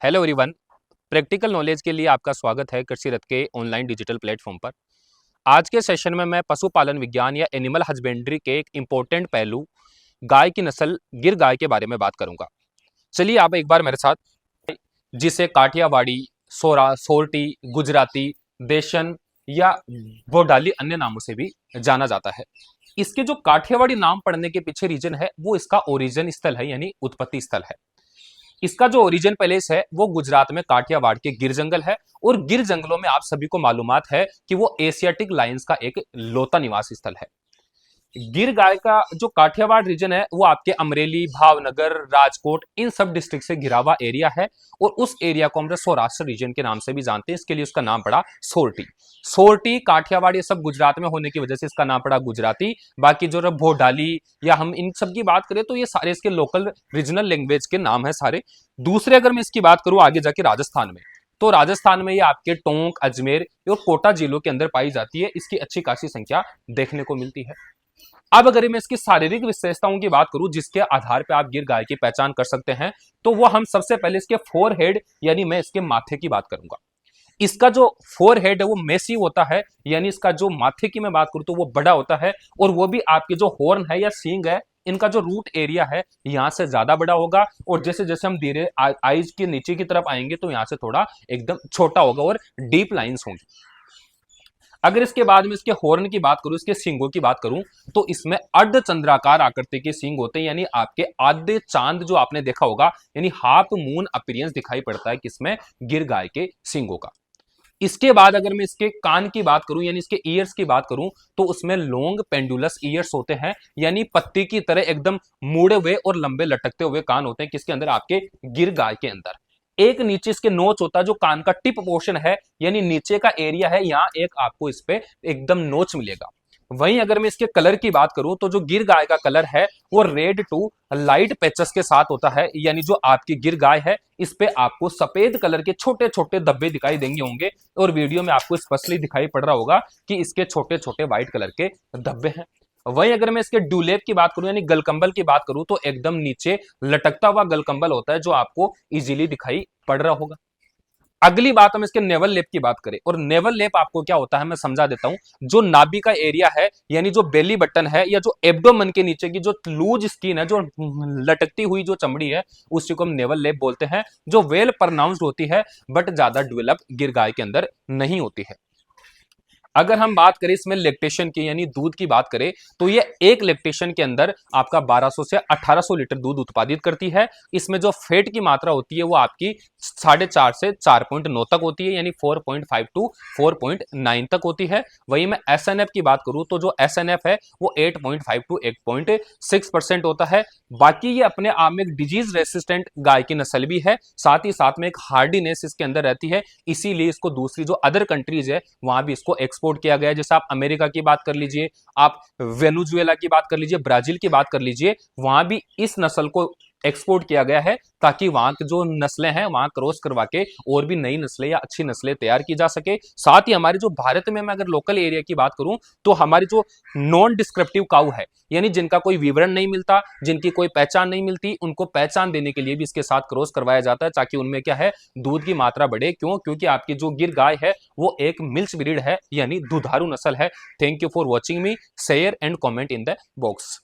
Hello everyone. Practical knowledge के लिए आपका स्वागत है कृषि रथ के ऑनलाइन डिजिटल प्लेटफॉर्म पर। आज के सेशन में मैं पशुपालन विज्ञान या एनिमल हस्बेंड्री के एक इम्पोर्टेंट पहलू गाय की नस्ल गिर गाय के बारे में बात करूंगा। चलिए आप एक बार मेरे साथ, जिसे काठियावाड़ी, सोरा, सोरटी, गुजराती, देशन या भोडाली अन्य नामों से भी जाना जाता है। इसके जो काठियावाड़ी नाम पड़ने के पीछे रीजन है वो इसका ओरिजिन स्थल है, यानी उत्पत्ति स्थल है। इसका जो ओरिजिन पैलेस है वो गुजरात में काठियावाड़ के गिर जंगल है। और गिर जंगलों में आप सभी को मालूमात है कि वो एशियाटिक लायंस का एक लौता निवास स्थल है। गिर गाय का जो काठियावाड़ रीजन है वो आपके अमरेली, भावनगर, राजकोट इन सब डिस्ट्रिक्ट से घिरा हुआ एरिया है। और उस एरिया को हम सौराष्ट्र रीजन के नाम से भी जानते हैं। इसके लिए उसका नाम पड़ा सोरटी। सोरटी, काठियावाड़ ये सब गुजरात में होने की वजह से इसका नाम पड़ा गुजराती। बाकी जो भोडाली या हम इन सब की बात करें तो ये सारे इसके लोकल रीजनल लैंग्वेज के नाम है सारे। दूसरे अगर मैं इसकी बात करूं आगे जाके राजस्थान में, तो राजस्थान में ये आपके टोंक, अजमेर और कोटा जिलों के अंदर पाई जाती है। इसकी अच्छी खासी संख्या देखने को मिलती है। अब अगर मैं इसकी शारीरिक विशेषताओं की बात करूं जिसके आधार पर आप गिर गाय की पहचान कर सकते हैं, तो वो हम सबसे पहले इसके फोर हेड यानी मैं इसके माथे की बात करूंगा। इसका जो फोर हेड है वो मेसिव होता है, यानी इसका जो माथे की मैं बात करूं तो वो बड़ा होता है। और वो भी आपके जो हॉर्न है या सींग है, इनका जो रूट एरिया है यहां से ज्यादा बड़ा होगा। और जैसे जैसे हम धीरे आईज के नीचे की तरफ आएंगे तो यहां से थोड़ा एकदम छोटा होगा और डीप लाइंस होंगी। अगर इसके बाद में इसके हॉर्न की बात करूं, इसके सींगों की बात करूं, तो इसमें अर्धचंद्राकार आकृति के सींग होते हैं, यानी आपके आधे चांद जो आपने देखा होगा, यानी हाफ मून अपीयरेंस दिखाई पड़ता है किसमें, गिर गाय के सींगों का। इसके बाद अगर मैं इसके कान की बात करूं यानी इसके ईयर्स की बात करूं, तो उसमें लॉन्ग पेंडुलस ईयर्स होते हैं, यानी पत्ती की तरह एकदम मुड़े हुए और लंबे लटकते हुए कान होते हैं किसके अंदर, आपके गिर गाय के अंदर। एक नीचे इसके नोच होता है जो कान का टिप पोर्शन है, यानी नीचे का एरिया है, यहां एक आपको इस पे एकदम नोच मिलेगा। वहीं अगर मैं इसके कलर की बात करूं तो जो गिर गाय का कलर है वो रेड टू लाइट पैचेस के साथ होता है, यानी जो आपकी गिर गाय है इस पे आपको सफेद कलर के छोटे छोटे धब्बे दिखाई देंगे होंगे। और वीडियो में आपको स्पष्टली दिखाई पड़ रहा होगा कि इसके छोटे छोटे व्हाइट कलर के धब्बे हैं। वहीं अगर मैं इसके डुलेप की बात करूं यानी गलकंबल की बात करूं, तो एकदम नीचे लटकता हुआ गलकंबल होता है जो आपको इजीली दिखाई पड़ रहा होगा। अगली बात हम इसके नेवल लेप की बात करें, और नेवल लेप आपको क्या होता है मैं समझा देता हूं। जो नाभि का एरिया है यानी जो बेली बटन है या जो एब्डोमेन के नीचे की जो लूज स्किन है, जो लटकती हुई जो चमड़ी है, उसी को हम नेवल लेप बोलते हैं, जो वेल प्रोनाउंस्ड होती है बट ज्यादा डेवलप गिर गाय के अंदर नहीं होती है। अगर हम बात करें इसमें लैक्टेशन की यानी दूध की बात करें, तो ये एक लैक्टेशन के अंदर आपका 1200 से 1800 लीटर दूध उत्पादित करती है। इसमें जो फैट की मात्रा होती है वो आपकी 4.5 से 4.9 तक होती है, यानी 4.5 टू 4.9 तक होती है। वहीं मैं एसएनएफ की बात करूं तो जो एसएनएफ है वो 8.5 टू 8.6% होता है। बाकी ये अपने आप में एक डिजीज रेसिस्टेंट गाय की नस्ल भी है, साथ ही साथ में एक हार्डीनेस इसके अंदर रहती है, इसीलिए इसको दूसरी जो अदर कंट्रीज है वहां भी इसको एक्सपोर्ट किया गया है। जैसे आप अमेरिका की बात कर लीजिए, आप वेनेजुएला की बात कर लीजिए, ब्राजील की बात कर लीजिए, वहां भी इस नस्ल को एक्सपोर्ट किया गया है ताकि वहां की जो नस्लें हैं वहां क्रॉस करवा के और भी नई नस्लें या अच्छी नस्लें तैयार की जा सके। साथ ही हमारे जो भारत में मैं अगर लोकल एरिया की बात करूं, तो हमारी जो नॉन डिस्क्रिप्टिव काऊ है, यानी जिनका कोई विवरण नहीं मिलता, जिनकी कोई पहचान नहीं मिलती, उनको पहचान देने के लिए भी इसके साथ क्रॉस करवाया जाता है ताकि उनमें क्या है, दूध की मात्रा बढ़े। क्यों? क्योंकि आपकी जो गिर गाय है वो एक मिल्क ब्रीड है, यानी दुधारू नस्ल है। Thank you for watching me. Share and comment in the box.